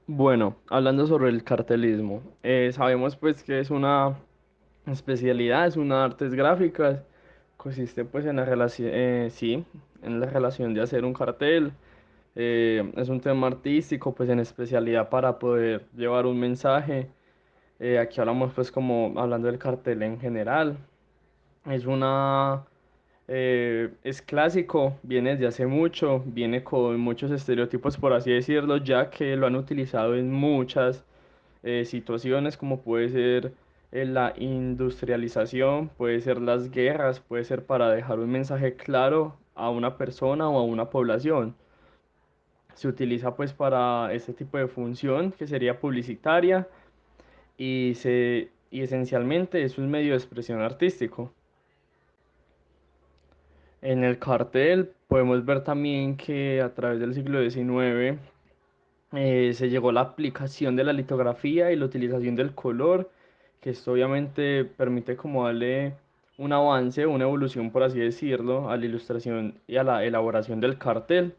Bueno, hablando sobre el cartelismo, sabemos pues que es una especialidad, es una artes gráficas, consiste pues en la relación, sí, en la relación de hacer un cartel, es un tema artístico pues en especialidad para poder llevar un mensaje. Aquí hablamos pues como hablando del cartel en general. Es una, es clásico, viene desde hace mucho, viene con muchos estereotipos, por así decirlo, ya que lo han utilizado en muchas situaciones, como puede ser la industrialización, puede ser las guerras, puede ser para dejar un mensaje claro a una persona o a una población. Se utiliza pues para este tipo de función que sería publicitaria y esencialmente es un medio de expresión artístico. En el cartel podemos ver también que a través del siglo XIX se llegó la aplicación de la litografía y la utilización del color, que esto obviamente permite como darle un avance, una evolución por así decirlo, a la ilustración y a la elaboración del cartel,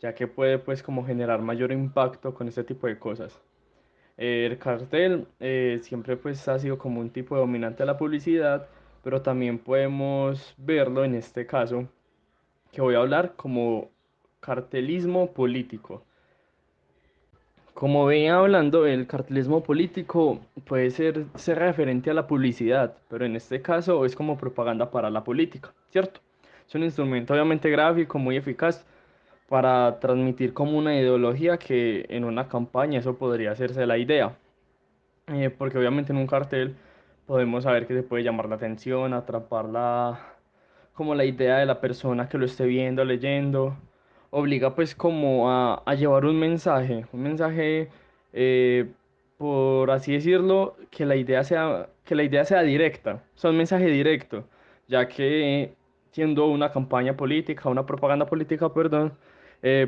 ya que puede pues como generar mayor impacto con este tipo de cosas. El cartel siempre pues ha sido como un tipo dominante de la publicidad, pero también podemos verlo en este caso que voy a hablar como cartelismo político. Como venía hablando, el cartelismo político puede ser referente a la publicidad, pero en este caso es como propaganda para la política, ¿cierto? Es un instrumento obviamente gráfico muy eficaz para transmitir como una ideología que en una campaña eso podría hacerse la idea. Porque obviamente en un cartel podemos saber que se puede llamar la atención, atrapar como la idea de la persona que lo esté viendo, leyendo, obliga pues como a llevar un mensaje, eh, por así decirlo, que la idea sea directa, o sea, un mensaje directo, ya que siendo una campaña política, una propaganda política, perdón,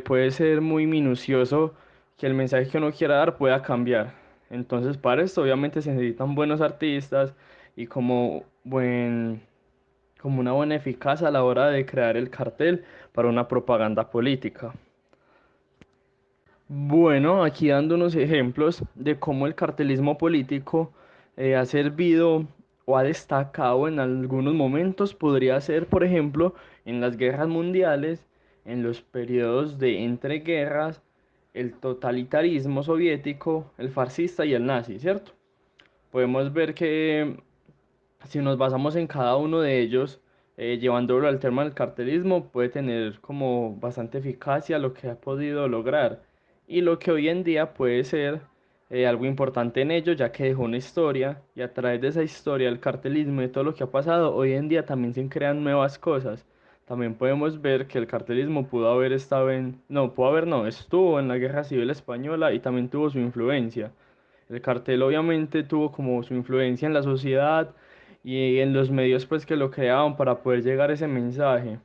puede ser muy minucioso que el mensaje que uno quiera dar pueda cambiar. Entonces, para esto obviamente se necesitan buenos artistas y como una buena eficacia a la hora de crear el cartel para una propaganda política. Bueno, aquí dando unos ejemplos de cómo el cartelismo político ha servido o ha destacado en algunos momentos, podría ser, por ejemplo, en las guerras mundiales, en los periodos de entreguerras, el totalitarismo soviético, el fascista y el nazi, ¿cierto? Podemos ver que si nos basamos en cada uno de ellos, llevándolo al tema del cartelismo, puede tener como bastante eficacia lo que ha podido lograr y lo que hoy en día puede ser algo importante en ello, ya que dejó una historia y a través de esa historia, el cartelismo y todo lo que ha pasado, hoy en día también se crean nuevas cosas. También podemos ver que el cartelismo pudo haber estado no, pudo haber, no, estuvo en la Guerra Civil Española y también tuvo su influencia. El cartel obviamente tuvo como su influencia en la sociedad y en los medios pues que lo creaban para poder llegar ese mensaje.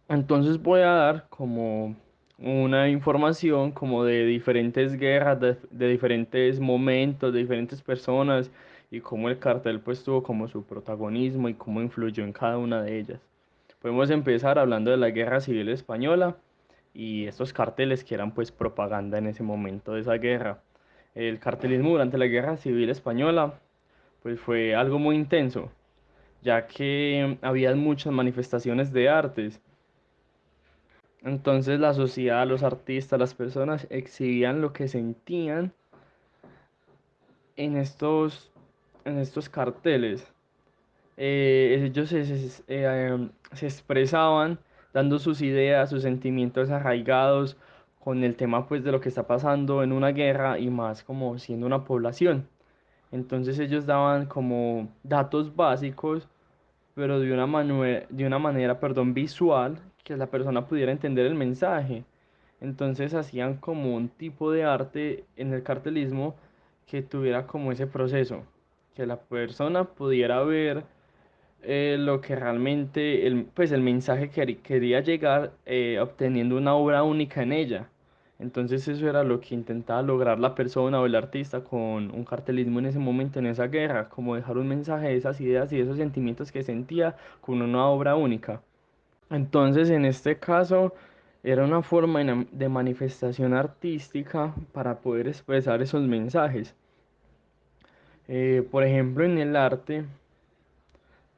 Entonces voy a dar como una información como de diferentes guerras, de diferentes momentos, de diferentes personas y cómo el cartel pues tuvo como su protagonismo y cómo influyó en cada una de ellas. Podemos empezar hablando de la Guerra Civil Española y estos carteles que eran pues propaganda en ese momento de esa guerra. El cartelismo durante la Guerra Civil Española pues fue algo muy intenso, ya que había muchas manifestaciones de artes. Entonces la sociedad, los artistas, las personas exhibían lo que sentían en en estos carteles. Ellos se expresaban dando sus ideas, sus sentimientos arraigados con el tema pues de lo que está pasando en una guerra y más como siendo una población. Entonces ellos daban como datos básicos, pero de una manera, perdón, visual, que la persona pudiera entender el mensaje. Entonces hacían como un tipo de arte en el cartelismo que tuviera como ese proceso, que la persona pudiera ver lo que realmente, pues el mensaje que quería llegar obteniendo una obra única en ella. Entonces eso era lo que intentaba lograr la persona o el artista con un cartelismo en ese momento, en esa guerra, como dejar un mensaje de esas ideas y de esos sentimientos que sentía con una obra única. Entonces en este caso Era una forma de manifestación artística para poder expresar esos mensajes. Por ejemplo, en el arte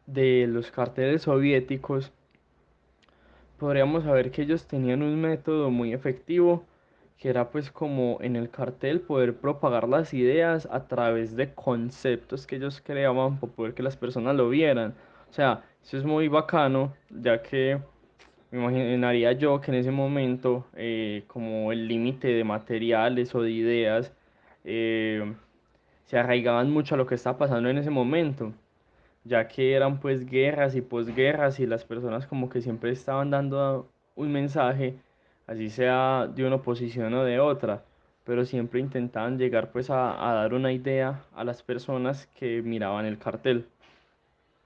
de los carteles soviéticos, podríamos saber que ellos tenían un método muy efectivo, que era pues como en el cartel poder propagar las ideas a través de conceptos que ellos creaban para poder que las personas lo vieran. O sea, eso es muy bacano, ya que me imaginaría yo que en ese momento, como el límite de materiales o de ideas, eh, se arraigaban mucho a lo que estaba pasando en ese momento, ya que eran pues guerras y posguerras y las personas como que siempre estaban dando un mensaje, así sea de una oposición o de otra, pero siempre intentaban llegar pues a dar una idea a las personas que miraban el cartel.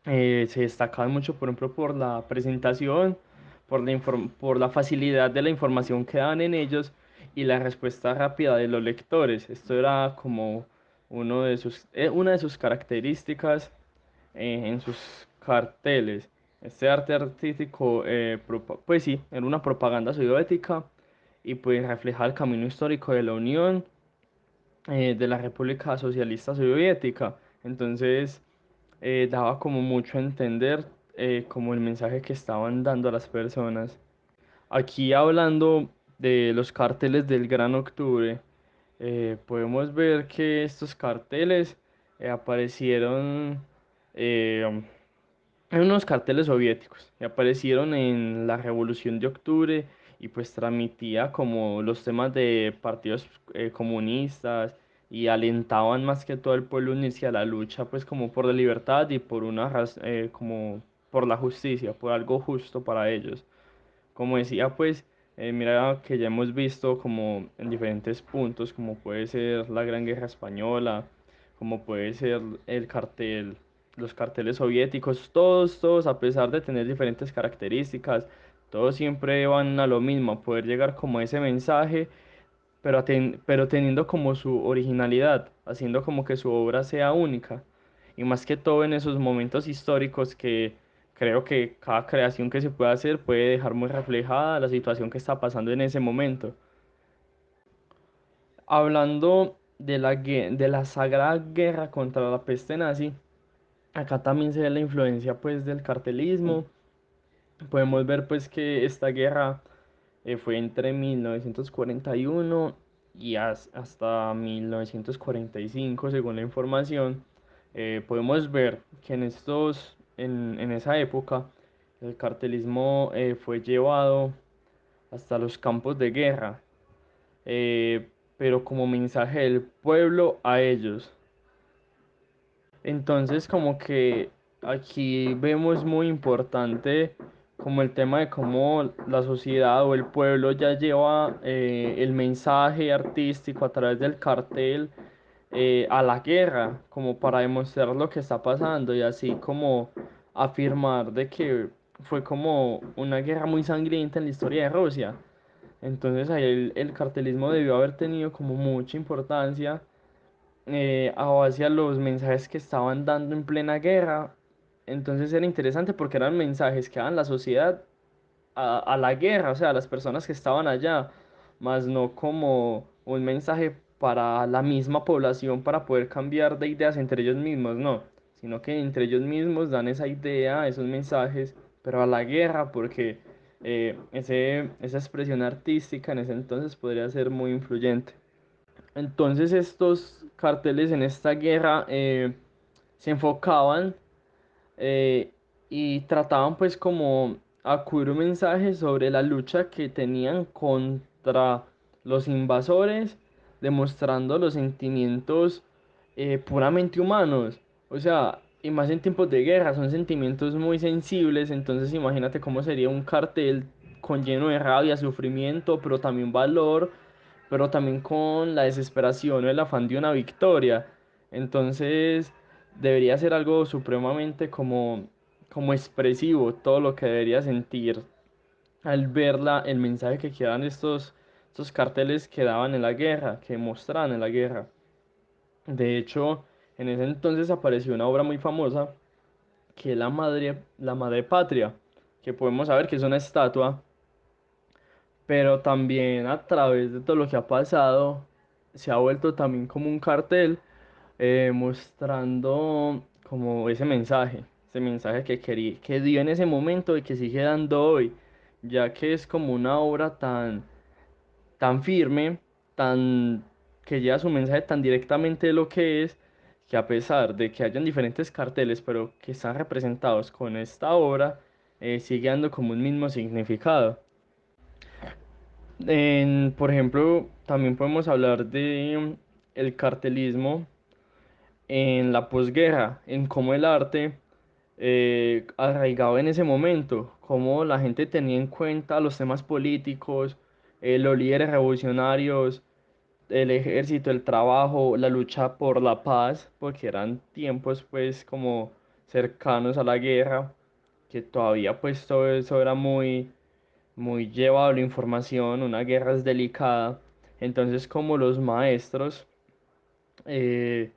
Se destacaban mucho, por ejemplo, por la presentación, por la facilidad de la información que daban en ellos y la respuesta rápida de los lectores. Esto era como una de sus características en sus carteles. Este arte artístico, pues sí, era una propaganda soviética y pues refleja el camino histórico de la Unión, de la República Socialista Soviética. Entonces, daba como mucho a entender como el mensaje que estaban dando a las personas. Aquí hablando de los carteles del Gran Octubre, podemos ver que estos carteles aparecieron eh, en unos carteles soviéticos y aparecieron en la Revolución de Octubre y pues transmitía como los temas de partidos comunistas y alentaban más que todo el pueblo a unirse a la lucha pues como por la libertad y por como por la justicia, por algo justo para ellos. Como decía, pues, mira que ya hemos visto como en diferentes puntos, como puede ser la Gran Guerra Española, como puede ser el cartel, los carteles soviéticos, todos, a pesar de tener diferentes características, todos siempre van a lo mismo, a poder llegar como a ese mensaje pero teniendo como su originalidad, haciendo como que su obra sea única. Y más que todo en esos momentos históricos que creo que cada creación que se puede hacer puede dejar muy reflejada la situación que está pasando en ese momento. Hablando de de la sagrada guerra contra la peste nazi, acá también se ve la influencia pues del cartelismo. Podemos ver pues que esta guerra fue entre 1941 y hasta 1945, según la información. Podemos ver que en esa época, el cartelismo fue llevado hasta los campos de guerra, eh, pero como mensaje del pueblo a ellos. Entonces, como que aquí vemos muy importante como el tema de cómo la sociedad o el pueblo ya lleva el mensaje artístico a través del cartel a la guerra, como para demostrar lo que está pasando y así como afirmar de que fue como una guerra muy sangrienta en la historia de Rusia. Entonces ahí el cartelismo debió haber tenido como mucha importancia hacia los mensajes que estaban dando en plena guerra. Entonces era interesante porque eran mensajes que daban la sociedad a la guerra, o sea, a las personas que estaban allá, más no como un mensaje para la misma población para poder cambiar de ideas entre ellos mismos, no, sino que entre ellos mismos dan esa idea, esos mensajes, pero a la guerra porque esa expresión artística en ese entonces podría ser muy influyente. Entonces estos carteles en esta guerra se enfocaban eh, y trataban pues como acudir un mensaje sobre la lucha que tenían contra los invasores, demostrando los sentimientos puramente humanos. O sea, y más en tiempos de guerra, son sentimientos muy sensibles, entonces imagínate cómo sería un cartel con lleno de rabia, sufrimiento, pero también valor, pero también con la desesperación o el afán de una victoria. Entonces, debería ser algo supremamente como expresivo, todo lo que debería sentir al verla, el mensaje que quedan estos carteles que daban en la guerra, que mostraban en la guerra. De hecho, en ese entonces apareció una obra muy famosa que es la Madre Patria, que podemos saber que es una estatua, pero también a través de todo lo que ha pasado, se ha vuelto también como un cartel mostrando como ese mensaje que quería, que dio en ese momento y que sigue dando hoy, ya que es como una obra tan firme, tan que lleva su mensaje tan directamente de lo que es, que a pesar de que hayan diferentes carteles, pero que están representados con esta obra, sigue dando como un mismo significado. Por ejemplo, también podemos hablar de el cartelismo en la posguerra, en cómo el arte arraigado en ese momento, cómo la gente tenía en cuenta los temas políticos, los líderes revolucionarios, el ejército, el trabajo, la lucha por la paz, porque eran tiempos pues como cercanos a la guerra, que todavía pues todo eso era muy llevable información, una guerra es delicada, entonces como los maestros, eh,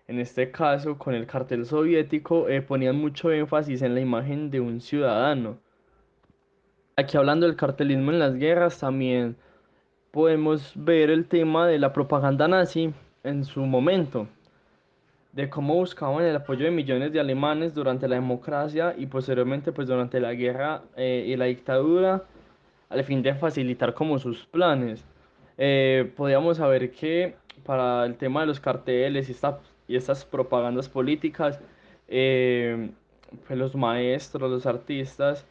en este caso con el cartel soviético, ponían mucho énfasis en la imagen de un ciudadano. Aquí hablando del cartelismo en las guerras, también podemos ver el tema de la propaganda nazi en su momento, de cómo buscaban el apoyo de millones de alemanes durante la democracia y posteriormente pues durante la guerra y la dictadura al fin de facilitar como sus planes. Podíamos saber que para el tema de los carteles y estas propagandas políticas, eh, pues los maestros, los artistas,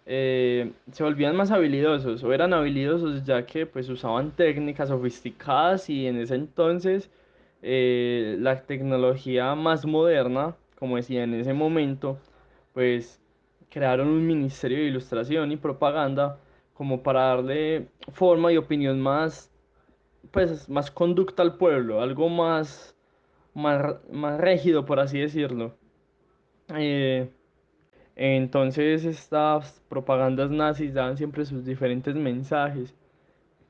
se volvían más habilidosos o eran habilidosos ya que pues usaban técnicas sofisticadas y en ese entonces la tecnología más moderna, como decía en ese momento, pues crearon un ministerio de ilustración y propaganda como para darle forma y opinión más, pues, más conducta al pueblo, algo más rígido, por así decirlo. Eh, entonces estas propagandas nazis daban siempre sus diferentes mensajes,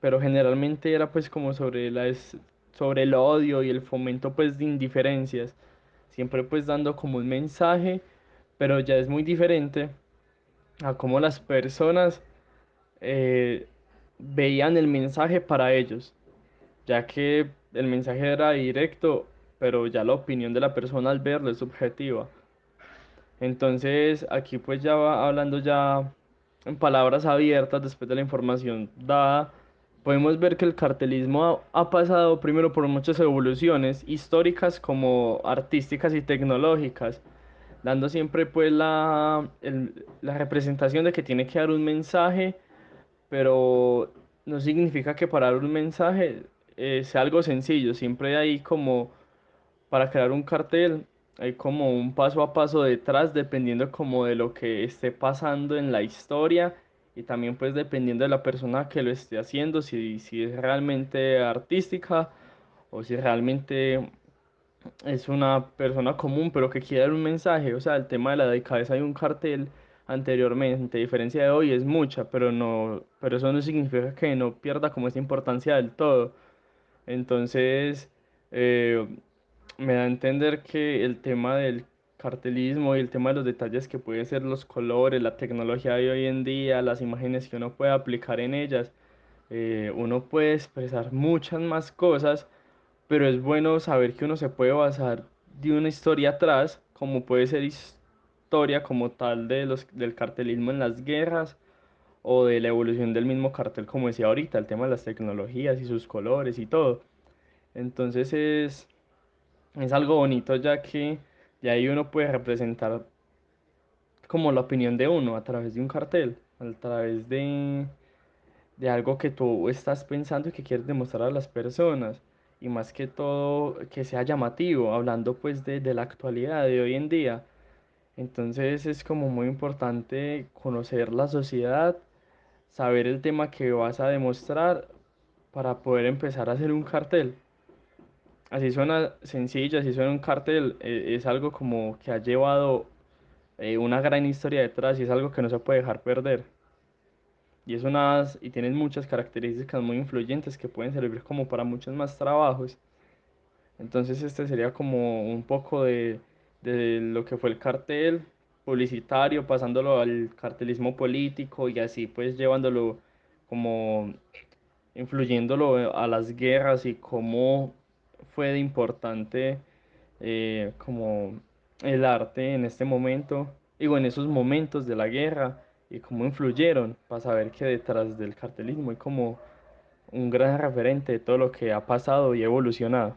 pero generalmente era pues como sobre el odio y el fomento pues de indiferencias, siempre pues dando como un mensaje, pero ya es muy diferente a cómo las personas eh, veían el mensaje para ellos, ya que el mensaje era directo, pero ya la opinión de la persona al verlo es subjetiva. Entonces, aquí pues ya va hablando ya en palabras abiertas después de la información dada, podemos ver que el cartelismo ha pasado primero por muchas evoluciones históricas como artísticas y tecnológicas, dando siempre pues la representación de que tiene que dar un mensaje, pero no significa que para dar un mensaje sea algo sencillo, siempre hay como para crear un cartel, hay como un paso a paso detrás dependiendo como de lo que esté pasando en la historia y también pues dependiendo de la persona que lo esté haciendo, si es realmente artística o si realmente es una persona común pero que quiere dar un mensaje. O sea, el tema de la delicadeza de un cartel anteriormente, a diferencia de hoy, es mucha, pero eso no significa que no pierda como esa importancia del todo. Entonces, eh, me da a entender que el tema del cartelismo y el tema de los detalles que pueden ser los colores, la tecnología de hoy en día, las imágenes que uno puede aplicar en ellas, uno puede expresar muchas más cosas, pero es bueno saber que uno se puede basar de una historia atrás, como puede ser historia como tal del cartelismo en las guerras o de la evolución del mismo cartel, como decía ahorita, el tema de las tecnologías y sus colores y todo. Entonces es algo bonito ya que de ahí uno puede representar como la opinión de uno a través de un cartel, a través de algo que tú estás pensando y que quieres demostrar a las personas. Y más que todo que sea llamativo, hablando pues de la actualidad de hoy en día. Entonces es como muy importante conocer la sociedad, saber el tema que vas a demostrar para poder empezar a hacer un cartel. Así suena sencillo, así suena un cartel, es algo como que ha llevado una gran historia detrás y es algo que no se puede dejar perder. Y tienen muchas características muy influyentes que pueden servir como para muchos más trabajos. Entonces este sería como un poco de lo que fue el cartel publicitario, pasándolo al cartelismo político y así pues llevándolo como influyéndolo a las guerras y cómo fue de importante como el arte en este momento, digo, en esos momentos de la guerra y cómo influyeron para saber que detrás del cartelismo hay como un gran referente de todo lo que ha pasado y evolucionado.